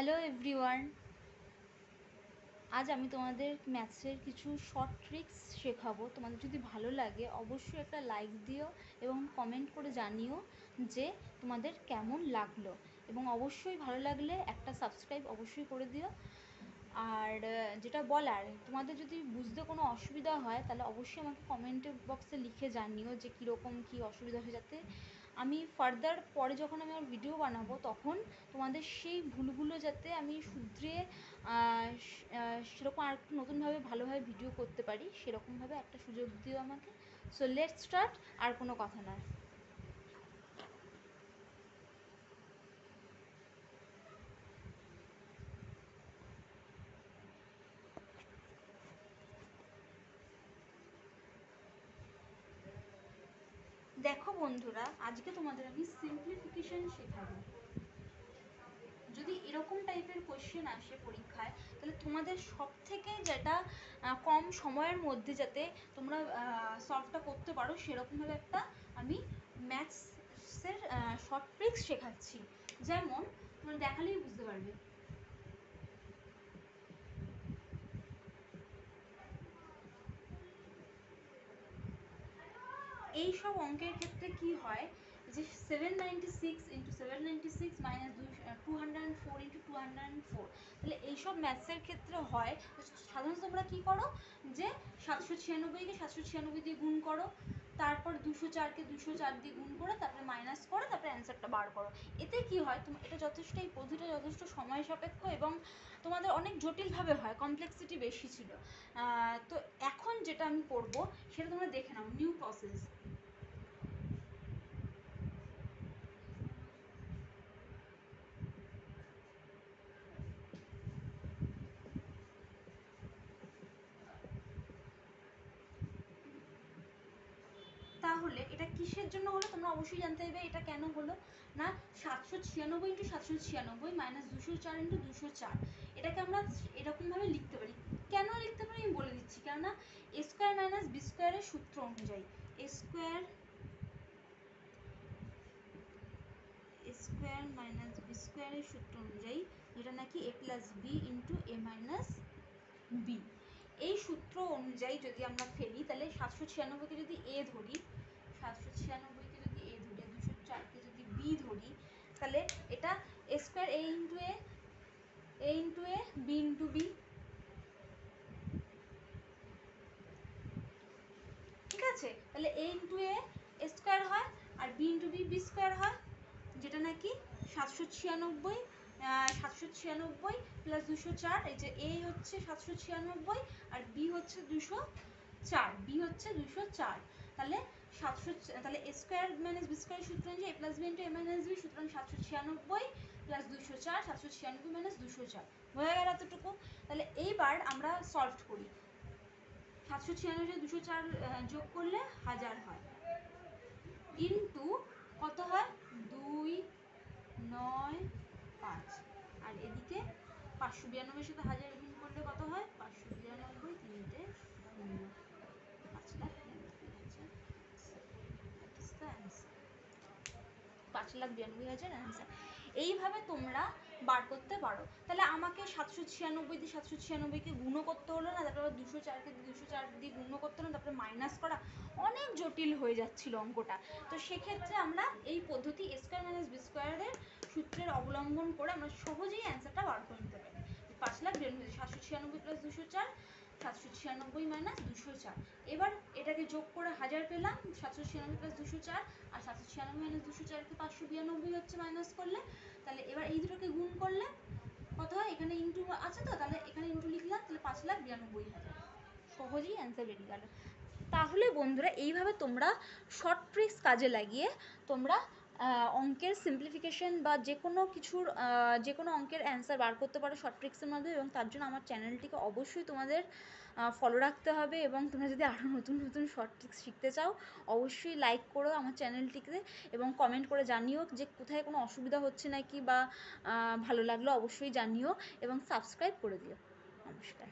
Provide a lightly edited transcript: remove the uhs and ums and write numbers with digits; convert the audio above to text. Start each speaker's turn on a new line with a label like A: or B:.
A: Hello everyone, আজ আমি তোমাদের ম্যাথসের কিছু শর্ট ট্রিক্স শেখাবো। তোমাদের যদি ভালো লাগে অবশ্যই একটা লাইক দিও এবং কমেন্ট করে জানিও যে তোমাদের কেমন লাগলো, এবং অবশ্যই ভালো লাগলে একটা সাবস্ক্রাইব অবশ্যই করে দিও। আর যেটা বলার, তোমাদের যদি বুঝতে কোনো অসুবিধা হয় তাহলে অবশ্যই আমাকে কমেন্ট বক্সে লিখে জানিও যে কীরকম কী অসুবিধা হয়, যাতে আমি ফার্দার পরে যখন আমি আমার ভিডিও বানাবো তখন তোমাদের সেই ভুলগুলো যাতে আমি শুধরিয়ে সেরকম আর একটু নতুনভাবে ভালোভাবে ভিডিও করতে পারি, সেরকমভাবে একটা সুযোগ দিও আমাকে। সো লেটস স্টার্ট, আর কোনো কথা নয়। দেখো বন্ধুরা, আজকে তোমাদের আমি সিম্পলিফিকেশন শেখাবো। যদি এরকম টাইপের কোয়েশ্চেন আসে পরীক্ষায়, তাহলে তোমাদের সব থেকে যেটা কম সময়ের মধ্যে যাতে তোমরা সলভটা করতে পারো সেরকমভাবে একটা আমি ম্যাথসের শর্ট ট্রিক্স শেখাচ্ছি। যেমন তোমরা দেখালেই বুঝতে পারবে। এই সব অঙ্কের ক্ষেত্রে কি হয় যে 796 ইন্টু 796 মাইনাস 204 ইন্টু 204, তাহলে এইসব ম্যাথসের ক্ষেত্রে হয় সাধারণত তোমরা কী করো যে 796কে 796 দিয়ে গুণ করো, তারপর 204কে 204 দিয়ে গুণ করে তারপরে মাইনাস করে তারপরে অ্যান্সারটা বার করো। এতে কি হয়, এটা যথেষ্ট, এই পদ্ধতিটা যথেষ্ট সময় সাপেক্ষ এবং তোমাদের অনেক জটিলভাবে হয়, কমপ্লেক্সিটি বেশি ছিল। তো এখন যেটা আমি করব সেটা তোমরা দেখে নাও, নিউ প্রসেস। তাহলে এটা কিসের জন্য হলো তোমরা অবশ্যই জানতে হবে, এটা কেন হলো না 796 ইন্টু 796 মাইনাস 204 ইন্টু 204, এটাকে আমরা এরকমভাবে লিখতে পারি। কেন লিখতে পারি আমি বলে দিচ্ছি, কেননা এ স্কোয়ার মাইনাস বি স্কোয়ারের সূত্র অনুযায়ী এ স্কোয়ার মাইনাস বি স্কোয়ারের সূত্র অনুযায়ী, যেটা নাকি এ প্লাস বি ইন্টু এ মাইনাস বি, এই সূত্র অনুযায়ী যদি আমরা ফেলি তাহলে 796কে যদি এ ধরি, 796কে যদি এ ধরি, 204কে যদি বি ধরি, তাহলে এটা এ square A into A B into B, ঠিক আছে? তাহলে এ ইন্টু এ স্কোয়ার হয় আর বি ইন্টু বি স্কোয়ার হয়, যেটা নাকি 796 প্লাস 204, এই যে এ হচ্ছে 796 আর বি হচ্ছে 204, তাহলে 700, তাহলে এ স্কোয়ার মাইনাস বি স্কোয়ার সূত্র অনুযায়ী এ প্লাস বি ইন্টু এ মাইনাস বি, সুতরাং 796 প্লাস 204, 796 মাইনাস 204 হয়ে গেল এতটুকু। তাহলে এইবার আমরা সলভ করি। 796 204 যোগ করলে 1000 হয়, ইন্টু কত হয় 2 9 5, আর এদিকে 592 সাথে 1000 গুণ করলে কত হয় 592 3টে 0, 5,92,000 অ্যান্সার। এইভাবে তোমরা বার করতে পারো। তাহলে আমাকে 796 দিয়ে 796কে গুণও করতে হলো না, তারপরে 204কে 204 দিয়ে গুণও করতে হলো না, তারপরে মাইনাস করা, অনেক জটিল হয়ে যাচ্ছিল অঙ্কটা। তো সেক্ষেত্রে আমরা এই পদ্ধতি এ স্কোয়ার মাইনাস বি স্কোয়ারের সূত্রের অবলম্বন করে আমরা সহজেই অ্যান্সারটা বার করে নিতে পারি। 5,92,000, 796 প্লাস 204, 796 মাইনাস 204, এবার এটাকে যোগ করে 1000 পেলাম, 796 প্লাস 204 আর 796 মাইনাস 204কে 592 হচ্ছে মাইনাস করলে, তাহলে এবার এই দুটোকে গুণ করলে কত হয়, এখানে ইন্টু আছে তো, তাহলে এখানে ইন্টু লিখলাম, তাহলে 5,92,000, সহজেই অ্যান্সার বেরিয়ে গেল। তাহলে বন্ধুরা এইভাবে তোমরা শর্ট ট্রিক্স কাজে লাগিয়ে তোমরা অঙ্কের সিম্পলিফিকেশন বা যে কোনো কিছুর যে কোনো অঙ্কের অ্যান্সার বার করতে পারো শর্ট ট্রিক্সের মাধ্যমে, এবং তার জন্য আমার চ্যানেলটিকে অবশ্যই তোমাদের ফলো রাখতে হবে, এবং তোমরা যদি আরও নতুন নতুন শর্ট ট্রিক্স শিখতে চাও অবশ্যই লাইক করো আমার চ্যানেলটিকে, এবং কমেন্ট করে জানিও যে কোথায় কোনো অসুবিধা হচ্ছে নাকি বা ভালো লাগলো অবশ্যই জানিও, এবং সাবস্ক্রাইব করে দিও। নমস্কার।